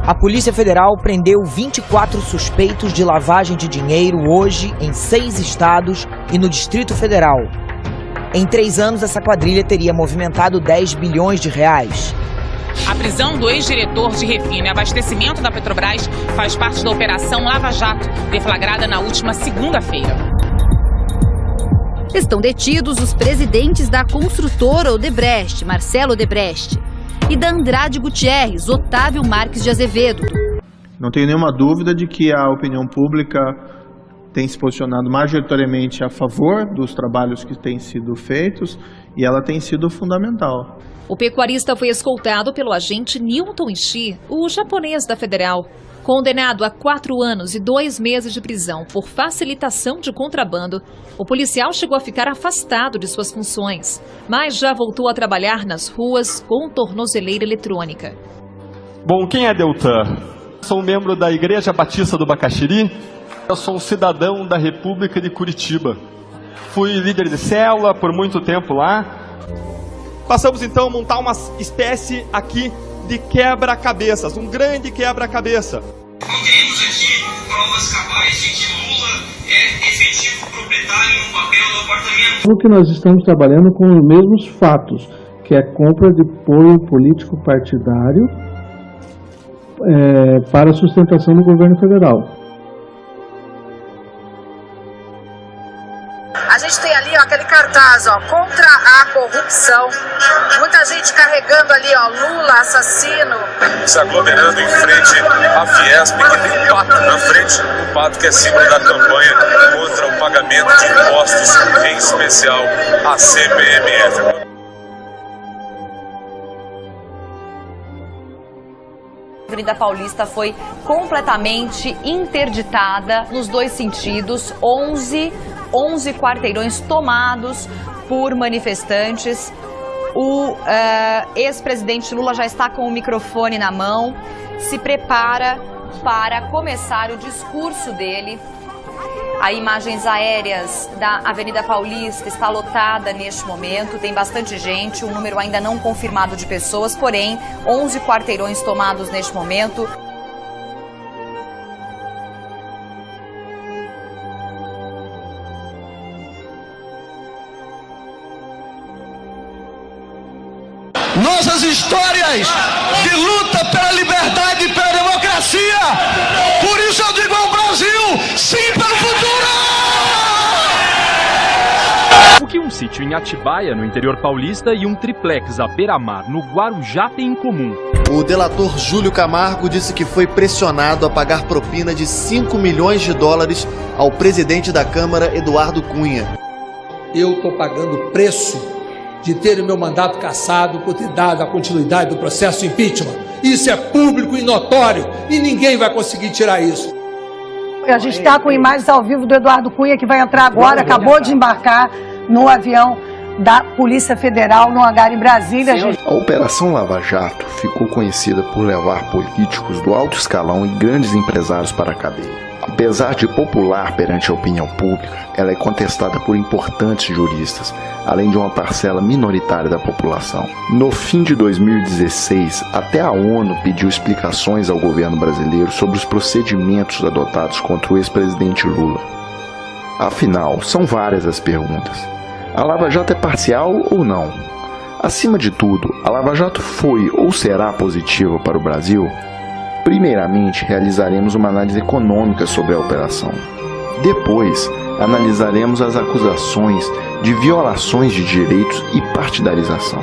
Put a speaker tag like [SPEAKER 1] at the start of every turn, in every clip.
[SPEAKER 1] A Polícia Federal prendeu 24 suspeitos de lavagem de dinheiro hoje em 6 estados e no Distrito Federal. Em 3 anos, essa quadrilha teria movimentado 10 bilhões de reais.
[SPEAKER 2] A prisão do ex-diretor de refino e abastecimento da Petrobras faz parte da Operação Lava Jato, deflagrada na última segunda-feira.
[SPEAKER 3] Estão detidos os presidentes da construtora Odebrecht, Marcelo Odebrecht, e da Andrade Gutierrez, Otávio Marques de Azevedo.
[SPEAKER 4] Não tenho nenhuma dúvida de que a opinião pública tem se posicionado majoritariamente a favor dos trabalhos que têm sido feitos e ela tem sido fundamental.
[SPEAKER 3] O pecuarista foi escoltado pelo agente Newton Ishii, o japonês da Federal. Condenado a 4 anos e 2 meses de prisão por facilitação de contrabando, o policial chegou a ficar afastado de suas funções, mas já voltou a trabalhar nas ruas com tornozeleira eletrônica.
[SPEAKER 5] Bom, quem é Deltan? Sou membro da Igreja Batista do Bacaxiri. Eu sou um cidadão da República de Curitiba. Fui líder de célula por muito tempo lá. Passamos então a montar uma espécie aqui de quebra-cabeças, um grande quebra-cabeça.
[SPEAKER 6] Temos aqui provas cabais de que Lula é efetivo proprietário no papel do apartamento.
[SPEAKER 7] O que nós estamos trabalhando com os mesmos fatos, que é compra de apoio político partidário para a sustentação do governo federal.
[SPEAKER 8] A gente tem ali aquele cartaz, contra a corrupção. Muita gente carregando ali, Lula assassino.
[SPEAKER 9] Se aglomerando em frente à Fiesp, que tem pato na frente, o pato que é símbolo da campanha contra o pagamento de impostos, em especial a CPMF.
[SPEAKER 10] A Avenida Paulista foi completamente interditada nos 2 sentidos, 11 quarteirões tomados por manifestantes. O ex-presidente Lula já está com o microfone na mão, se prepara para começar o discurso dele. As imagens aéreas da Avenida Paulista está lotada neste momento, tem bastante gente, um número ainda não confirmado de pessoas, porém 11 quarteirões tomados neste momento.
[SPEAKER 11] Nossas histórias de luta pela liberdade e pela democracia. Por isso eu digo ao Brasil, sim pelo futuro!
[SPEAKER 12] O que um sítio em Atibaia, no interior paulista, e um triplex à beira-mar, no Guarujá, têm em comum?
[SPEAKER 13] O delator Júlio Camargo disse que foi pressionado a pagar propina de 5 milhões de dólares ao presidente da Câmara, Eduardo Cunha.
[SPEAKER 14] Eu estou pagando o preço de ter o meu mandato cassado por ter dado a continuidade do processo de impeachment. Isso é público e notório e ninguém vai conseguir tirar isso.
[SPEAKER 15] A gente está com imagens ao vivo do Eduardo Cunha, que vai entrar agora, acabou de embarcar no avião da Polícia Federal no hangar em Brasília.
[SPEAKER 16] A Operação Lava Jato ficou conhecida por levar políticos do alto escalão e grandes empresários para a cadeia. Apesar de popular perante a opinião pública, ela é contestada por importantes juristas, além de uma parcela minoritária da população. No fim de 2016, até a ONU pediu explicações ao governo brasileiro sobre os procedimentos adotados contra o ex-presidente Lula. Afinal, são várias as perguntas. A Lava Jato é parcial ou não? Acima de tudo, a Lava Jato foi ou será positiva para o Brasil? Primeiramente, realizaremos uma análise econômica sobre a operação. Depois, analisaremos as acusações de violações de direitos e partidarização.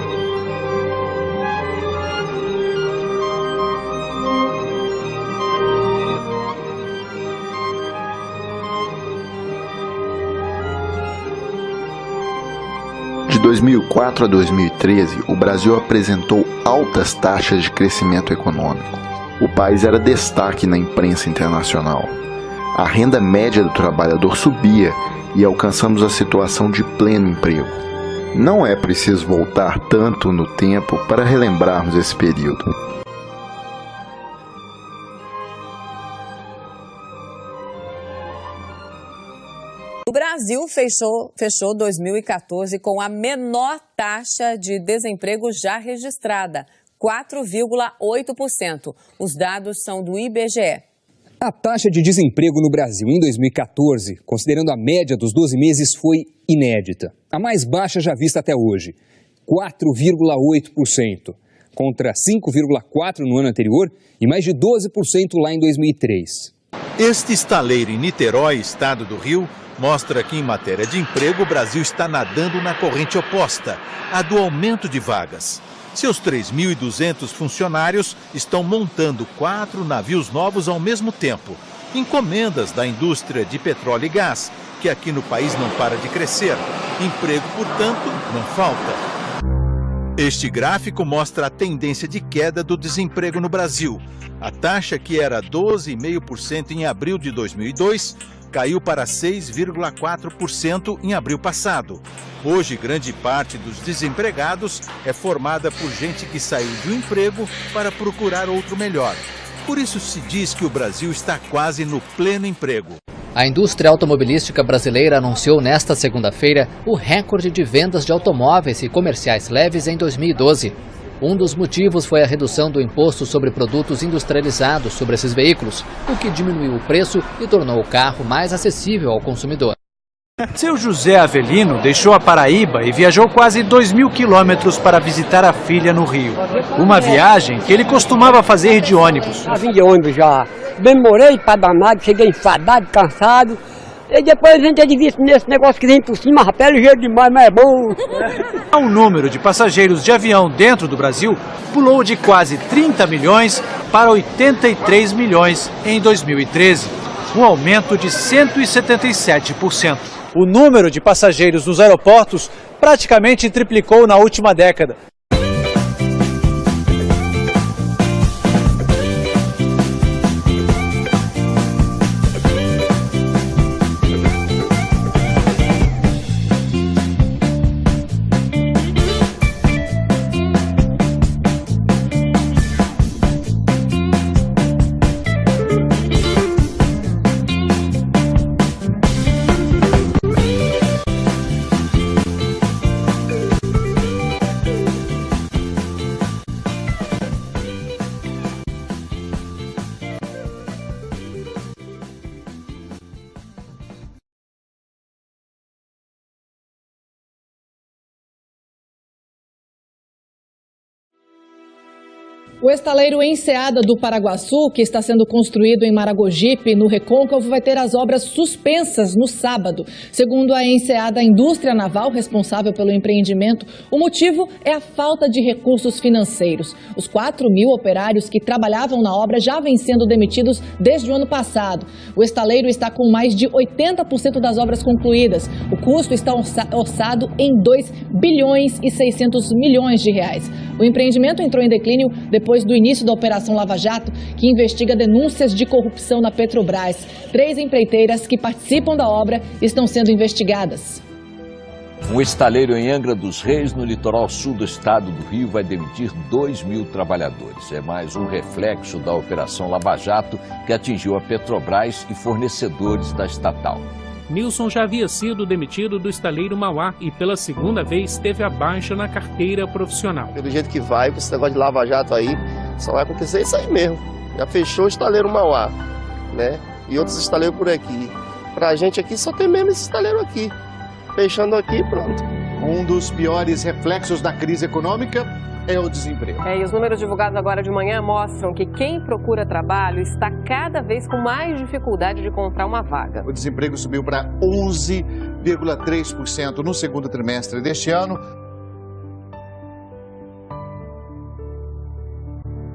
[SPEAKER 16] De 2004 a 2013, o Brasil apresentou altas taxas de crescimento econômico. O país era destaque na imprensa internacional. A renda média do trabalhador subia e alcançamos a situação de pleno emprego. Não é preciso voltar tanto no tempo para relembrarmos esse período.
[SPEAKER 17] O Brasil fechou 2014 com a menor taxa de desemprego já registrada, 4,8%. Os dados são do IBGE.
[SPEAKER 18] A taxa de desemprego no Brasil em 2014, considerando a média dos 12 meses, foi inédita. A mais baixa já vista até hoje, 4,8%, contra 5,4% no ano anterior e mais de 12% lá em 2003.
[SPEAKER 19] Este estaleiro em Niterói, estado do Rio, mostra que em matéria de emprego o Brasil está nadando na corrente oposta, a do aumento de vagas. Seus 3.200 funcionários estão montando 4 navios novos ao mesmo tempo. Encomendas da indústria de petróleo e gás, que aqui no país não para de crescer. Emprego, portanto, não falta. Este gráfico mostra a tendência de queda do desemprego no Brasil. A taxa, que era 12,5% em abril de 2002, caiu para 6,4% em abril passado. Hoje, grande parte dos desempregados é formada por gente que saiu de um emprego para procurar outro melhor. Por isso se diz que o Brasil está quase no pleno emprego.
[SPEAKER 20] A indústria automobilística brasileira anunciou nesta segunda-feira o recorde de vendas de automóveis e comerciais leves em 2012. Um dos motivos foi a redução do imposto sobre produtos industrializados sobre esses veículos, o que diminuiu o preço e tornou o carro mais acessível ao consumidor.
[SPEAKER 21] Seu José Avelino deixou a Paraíba e viajou quase 2.000 quilômetros para visitar a filha no Rio. Uma viagem que ele costumava fazer de ônibus.
[SPEAKER 22] Já vim de ônibus já. Demorei para danado, cheguei enfadado, cansado. E depois a gente advista nesse negócio que vem por cima, rapaz, é ligeiro demais, mas é bom.
[SPEAKER 21] O número de passageiros de avião dentro do Brasil pulou de quase 30 milhões para 83 milhões em 2013, um aumento de 177%. O número de passageiros nos aeroportos praticamente triplicou na última década.
[SPEAKER 23] O estaleiro Enseada do Paraguaçu, que está sendo construído em Maragogipe, no Recôncavo, vai ter as obras suspensas no sábado. Segundo a Enseada Indústria Naval, responsável pelo empreendimento, o motivo é a falta de recursos financeiros. Os 4.000 operários que trabalhavam na obra já vêm sendo demitidos desde o ano passado. O estaleiro está com mais de 80% das obras concluídas. O custo está orçado em 2 bilhões e 600 milhões de reais. O empreendimento entrou em declínio depois do início da Operação Lava Jato, que investiga denúncias de corrupção na Petrobras. 3 empreiteiras que participam da obra estão sendo investigadas.
[SPEAKER 24] Um estaleiro em Angra dos Reis, no litoral sul do estado do Rio, vai demitir 2.000 trabalhadores. É mais um reflexo da Operação Lava Jato, que atingiu a Petrobras e fornecedores da estatal.
[SPEAKER 25] Nilson já havia sido demitido do estaleiro Mauá e pela segunda vez teve a baixa na carteira profissional.
[SPEAKER 26] Pelo jeito que vai, com esse negócio de Lava Jato aí, só vai acontecer isso aí mesmo. Já fechou o estaleiro Mauá, né? E outros estaleiros por aqui. Pra gente aqui só tem mesmo esse estaleiro aqui. Fechando aqui, pronto.
[SPEAKER 27] Um dos piores reflexos da crise econômica é o desemprego.
[SPEAKER 28] E os números divulgados agora de manhã mostram que quem procura trabalho está cada vez com mais dificuldade de comprar uma vaga.
[SPEAKER 27] O desemprego subiu para 11,3% no segundo trimestre deste ano.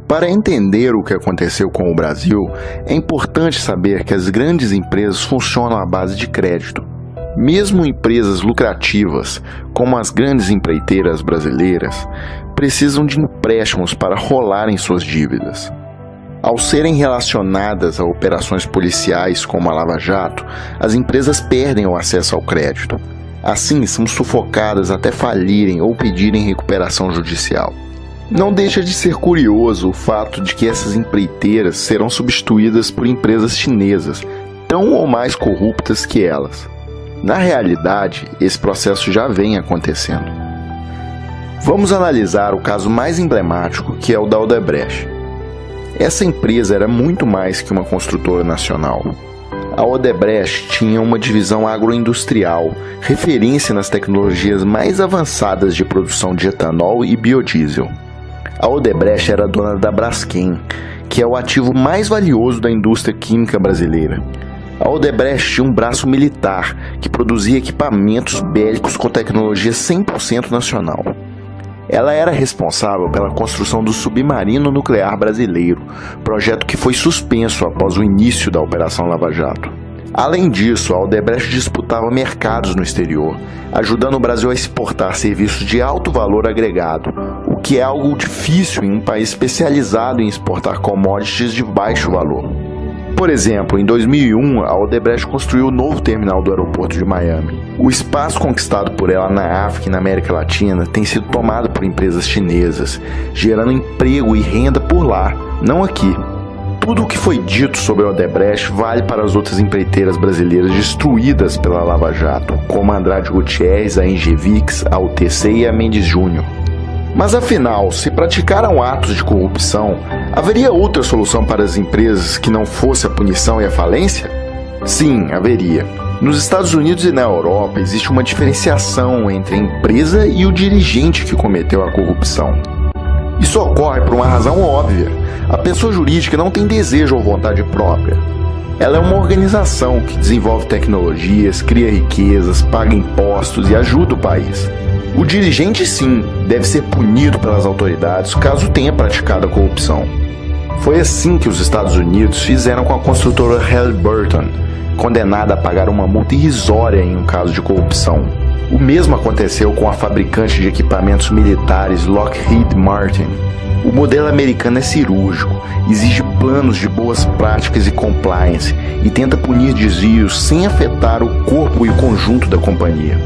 [SPEAKER 16] Para entender o que aconteceu com o Brasil, é importante saber que as grandes empresas funcionam à base de crédito. Mesmo empresas lucrativas, como as grandes empreiteiras brasileiras, precisam de empréstimos para rolarem suas dívidas. Ao serem relacionadas a operações policiais como a Lava Jato, as empresas perdem o acesso ao crédito. Assim, são sufocadas até falirem ou pedirem recuperação judicial. Não deixa de ser curioso o fato de que essas empreiteiras serão substituídas por empresas chinesas, tão ou mais corruptas que elas. Na realidade, esse processo já vem acontecendo. Vamos analisar o caso mais emblemático, que é o da Odebrecht. Essa empresa era muito mais que uma construtora nacional. A Odebrecht tinha uma divisão agroindustrial, referência nas tecnologias mais avançadas de produção de etanol e biodiesel. A Odebrecht era dona da Braskem, que é o ativo mais valioso da indústria química brasileira. A Odebrecht tinha um braço militar, que produzia equipamentos bélicos com tecnologia 100% nacional. Ela era responsável pela construção do submarino nuclear brasileiro, projeto que foi suspenso após o início da Operação Lava Jato. Além disso, a Odebrecht disputava mercados no exterior, ajudando o Brasil a exportar serviços de alto valor agregado, o que é algo difícil em um país especializado em exportar commodities de baixo valor. Por exemplo, em 2001, a Odebrecht construiu o novo terminal do aeroporto de Miami. O espaço conquistado por ela na África e na América Latina tem sido tomado por empresas chinesas, gerando emprego e renda por lá, não aqui. Tudo o que foi dito sobre a Odebrecht vale para as outras empreiteiras brasileiras destruídas pela Lava Jato, como a Andrade Gutierrez, a Engevix, a UTC e a Mendes Júnior. Mas afinal, se praticaram atos de corrupção, haveria outra solução para as empresas que não fosse a punição e a falência? Sim, haveria. Nos Estados Unidos e na Europa existe uma diferenciação entre a empresa e o dirigente que cometeu a corrupção. Isso ocorre por uma razão óbvia. A pessoa jurídica não tem desejo ou vontade própria. Ela é uma organização que desenvolve tecnologias, cria riquezas, paga impostos e ajuda o país. O dirigente, sim, deve ser punido pelas autoridades caso tenha praticado a corrupção. Foi assim que os Estados Unidos fizeram com a construtora Halliburton, condenada a pagar uma multa irrisória em um caso de corrupção. O mesmo aconteceu com a fabricante de equipamentos militares Lockheed Martin. O modelo americano é cirúrgico, exige planos de boas práticas e compliance e tenta punir desvios sem afetar o corpo e o conjunto da companhia.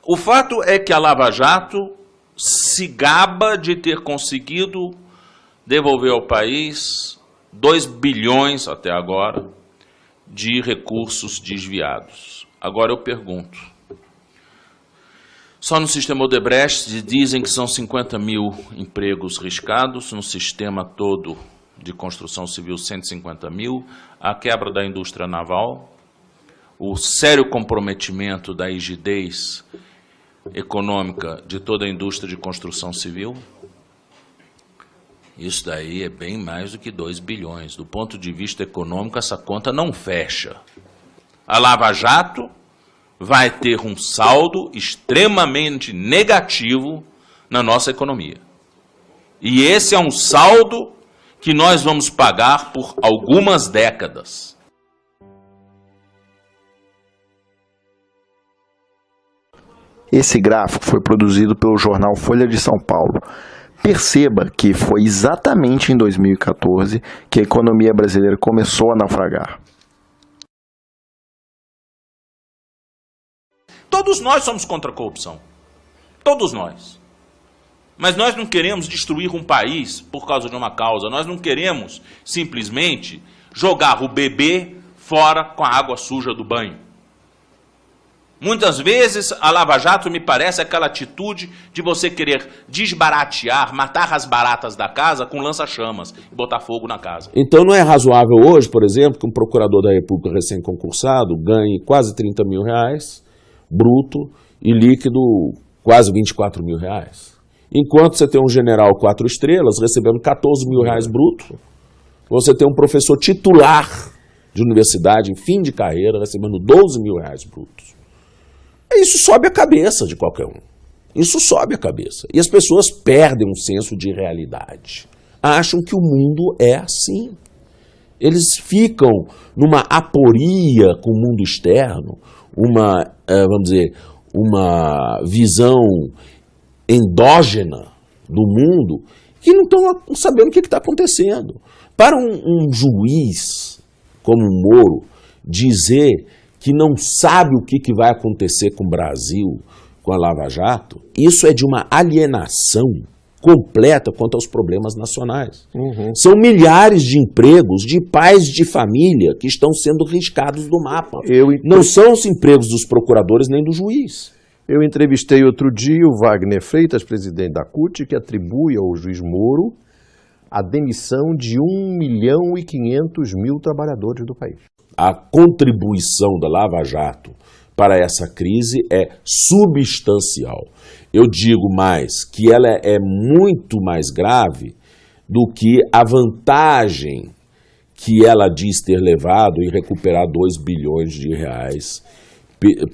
[SPEAKER 1] O fato é que a Lava Jato se gaba de ter conseguido devolver ao país 2 bilhões, até agora, de recursos desviados. Agora eu pergunto, só no sistema Odebrecht dizem que são 50 mil empregos riscados, no sistema todo de construção civil 150 mil, a quebra da indústria naval, o sério comprometimento da rigidez econômica de toda a indústria de construção civil. Isso daí é bem mais do que 2 bilhões. Do ponto de vista econômico, essa conta não fecha. A Lava Jato vai ter um saldo extremamente negativo na nossa economia. E esse é um saldo que nós vamos pagar por algumas décadas.
[SPEAKER 16] Esse gráfico foi produzido pelo jornal Folha de São Paulo. Perceba que foi exatamente em 2014 que a economia brasileira começou a naufragar.
[SPEAKER 1] Todos nós somos contra a corrupção. Todos nós. Mas nós não queremos destruir um país por causa de uma causa. Nós não queremos simplesmente jogar o bebê fora com a água suja do banho. Muitas vezes a Lava Jato me parece aquela atitude de você querer desbaratear, matar as baratas da casa com lança-chamas e botar fogo na casa.
[SPEAKER 2] Então não é razoável hoje, por exemplo, que um procurador da República recém-concursado ganhe quase 30 mil reais, bruto, e líquido quase 24 mil reais. Enquanto você tem um general 4 estrelas recebendo 14 mil reais bruto, você tem um professor titular de universidade em fim de carreira recebendo 12 mil reais brutos. Isso sobe a cabeça de qualquer um. Isso sobe a cabeça. E as pessoas perdem um senso de realidade. Acham que o mundo é assim. Eles ficam numa aporia com o mundo externo, vamos dizer, uma visão endógena do mundo, que não estão sabendo o que está acontecendo. Para um juiz como o Moro dizer que não sabe o que vai acontecer com o Brasil, com a Lava Jato, isso é de uma alienação completa quanto aos problemas nacionais. São milhares de empregos de pais de família que estão sendo riscados do mapa. Não são os empregos dos procuradores nem do juiz.
[SPEAKER 3] Eu entrevistei outro dia o Wagner Freitas, presidente da CUT, que atribui ao juiz Moro a demissão de 1.500.000 trabalhadores do país.
[SPEAKER 2] A contribuição da Lava Jato para essa crise é substancial. Eu digo mais, que ela é muito mais grave do que a vantagem que ela diz ter levado em recuperar 2 bilhões de reais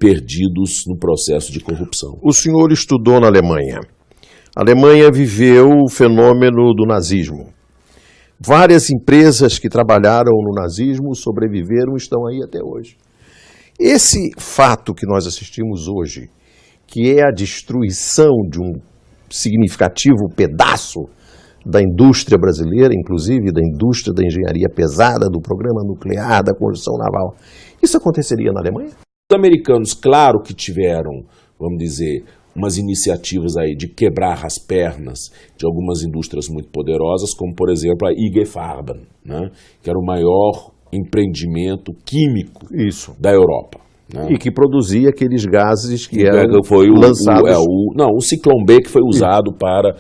[SPEAKER 2] perdidos no processo de corrupção.
[SPEAKER 3] O senhor estudou na Alemanha. A Alemanha viveu o fenômeno do nazismo. Várias empresas que trabalharam no nazismo sobreviveram e estão aí até hoje. Esse fato que nós assistimos hoje, que é a destruição de um significativo pedaço da indústria brasileira, inclusive da indústria da engenharia pesada, do programa nuclear, da construção naval, isso aconteceria na Alemanha?
[SPEAKER 2] Os americanos, claro que tiveram, vamos dizer, umas iniciativas aí de quebrar as pernas de algumas indústrias muito poderosas, como por exemplo a IG Farben, né, que era o maior empreendimento químico da Europa. Né?
[SPEAKER 3] E que produzia aqueles gases que eram lançados...
[SPEAKER 2] o Ciclone B que foi usado para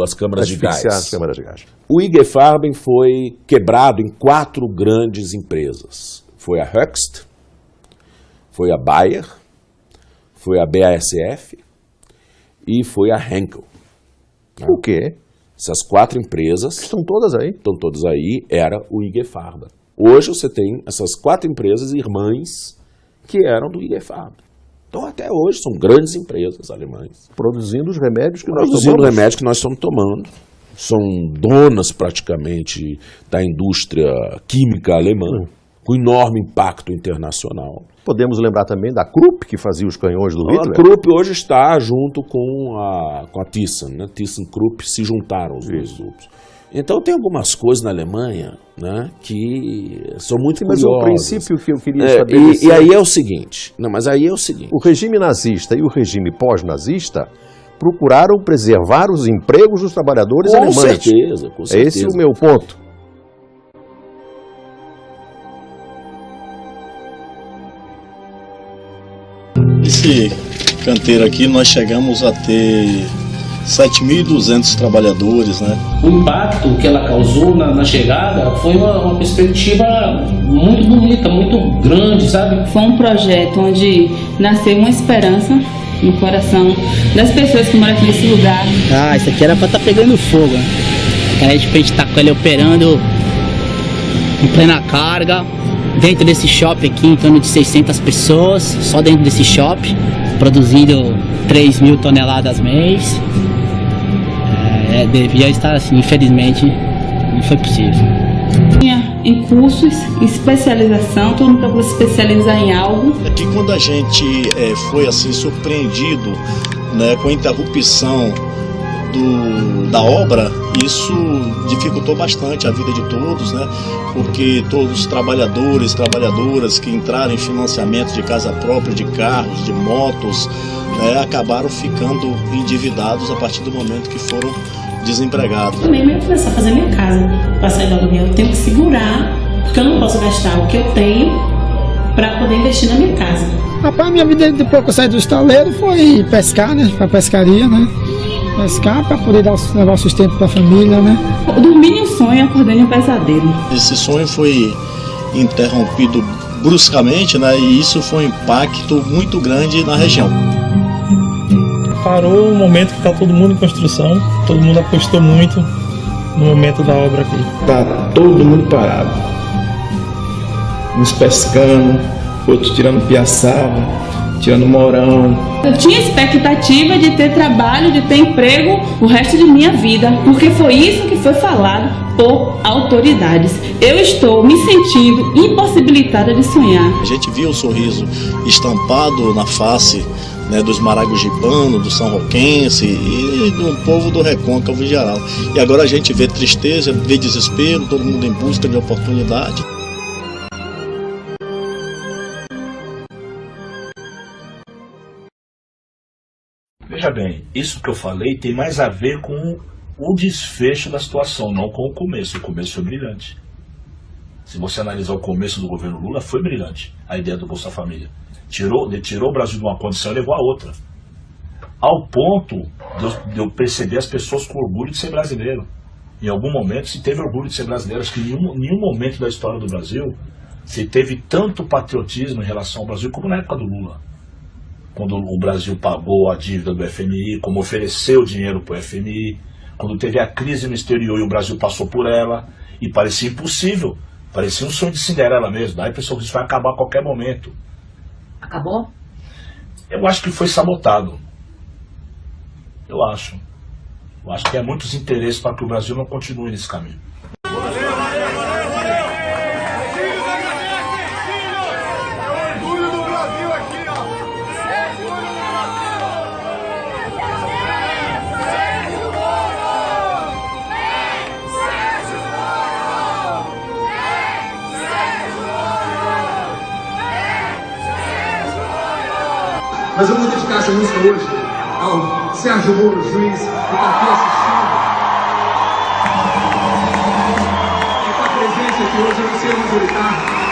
[SPEAKER 2] as câmaras de gás.
[SPEAKER 3] As câmaras de gás.
[SPEAKER 2] O IG Farben foi quebrado em 4 grandes empresas. Foi a Höchst, foi a Bayer, foi a BASF e foi a Henkel. Né?
[SPEAKER 3] O quê?
[SPEAKER 2] Essas 4 empresas...
[SPEAKER 3] Estão todas aí?
[SPEAKER 2] Estão todas aí, era o IG Farben. Hoje você tem essas 4 empresas irmãs que eram do IG Farben. Então até hoje são grandes empresas alemãs.
[SPEAKER 3] Produzindo os remédios que nós tomamos.
[SPEAKER 2] Produzindo os remédios que nós estamos tomando. São donas praticamente da indústria química alemã, com enorme impacto internacional.
[SPEAKER 3] Podemos lembrar também da Krupp, que fazia os canhões do Hitler.
[SPEAKER 2] A Krupp hoje está junto com a Thyssen, né? ThyssenKrupp se juntaram os dois grupos. Então tem algumas coisas na Alemanha, né, que são muito curiosas.
[SPEAKER 3] Mas o princípio que eu queria saber...
[SPEAKER 2] E aí é o seguinte, o
[SPEAKER 3] regime nazista e o regime pós-nazista procuraram preservar os empregos dos trabalhadores alemães.
[SPEAKER 2] Com certeza.
[SPEAKER 3] É esse o meu ponto.
[SPEAKER 4] Esse canteiro aqui nós chegamos a ter 7.200 trabalhadores, né?
[SPEAKER 5] O impacto que ela causou na chegada foi uma perspectiva muito bonita, muito grande, sabe?
[SPEAKER 6] Foi um projeto onde nasceu uma esperança no coração das pessoas que moram aqui nesse lugar.
[SPEAKER 7] Ah, isso aqui era pra estar pegando fogo, né? Aí tipo, a gente tá com ele operando em plena carga, dentro desse shopping aqui, em torno de 600 pessoas, só dentro desse shopping, produzindo 3.000 toneladas mês. Devia estar assim, infelizmente não foi possível.
[SPEAKER 6] Em cursos, em especialização, todo mundo procura se especializar em algo.
[SPEAKER 4] Aqui quando a gente foi assim surpreendido, né, com a interrupção da obra, isso dificultou bastante a vida de todos, né? Porque todos os trabalhadores e trabalhadoras que entraram em financiamento de casa própria, de carros, de motos, né, acabaram ficando endividados a partir do momento que foram desempregados.
[SPEAKER 6] Também vai começar a fazer minha casa para sair do aluguel. Eu tenho que segurar, porque eu não posso gastar o que eu tenho para poder investir na minha casa.
[SPEAKER 8] Rapaz, minha vida depois que eu saí do estaleiro foi pescar, né? Para pescaria, né? Pescar para poder levar sustento para a família, né?
[SPEAKER 6] Eu dormi em um sonho e acordei em um pesadelo.
[SPEAKER 4] Esse sonho foi interrompido bruscamente, né? E isso foi um impacto muito grande na região.
[SPEAKER 9] Parou o momento que está todo mundo em construção, todo mundo apostou muito no momento da obra aqui.
[SPEAKER 10] Tá todo mundo parado, uns pescando, outros tirando piaçava, tirando morão.
[SPEAKER 6] Eu tinha expectativa de ter trabalho, de ter emprego o resto de minha vida, porque foi isso que foi falado por autoridades. Eu estou me sentindo impossibilitada de sonhar.
[SPEAKER 4] A gente viu o sorriso estampado na face, né, dos maragogibanos, do São Roquense e do povo do Recôncavo em geral. E agora a gente vê tristeza, vê desespero, todo mundo em busca de oportunidade.
[SPEAKER 29] Veja bem, isso que eu falei tem mais a ver com
[SPEAKER 11] o desfecho da situação, não com o começo. O começo foi brilhante. Se você analisar o começo do governo Lula, foi brilhante a ideia do Bolsa Família. Tirou o Brasil de uma condição e levou a outra. Ao ponto de eu perceber as pessoas com orgulho de ser brasileiro. Em algum momento se teve orgulho de ser brasileiro. Acho que em nenhum momento da história do Brasil se teve tanto patriotismo em relação ao Brasil como na época do Lula. Quando o Brasil pagou a dívida do FMI, como ofereceu dinheiro para o FMI, quando teve a crise no exterior e o Brasil passou por ela, e parecia impossível, parecia um sonho de Cinderela mesmo, dá a impressão que isso vai acabar a qualquer momento.
[SPEAKER 12] Acabou?
[SPEAKER 11] Eu acho que foi sabotado. Eu acho que há muitos interesses para que o Brasil não continue nesse caminho.
[SPEAKER 13] Mas eu vou dedicar essa música hoje ao Sérgio Moro, juiz, que está aqui assistindo, que está presente aqui hoje no Conselho Majoritário.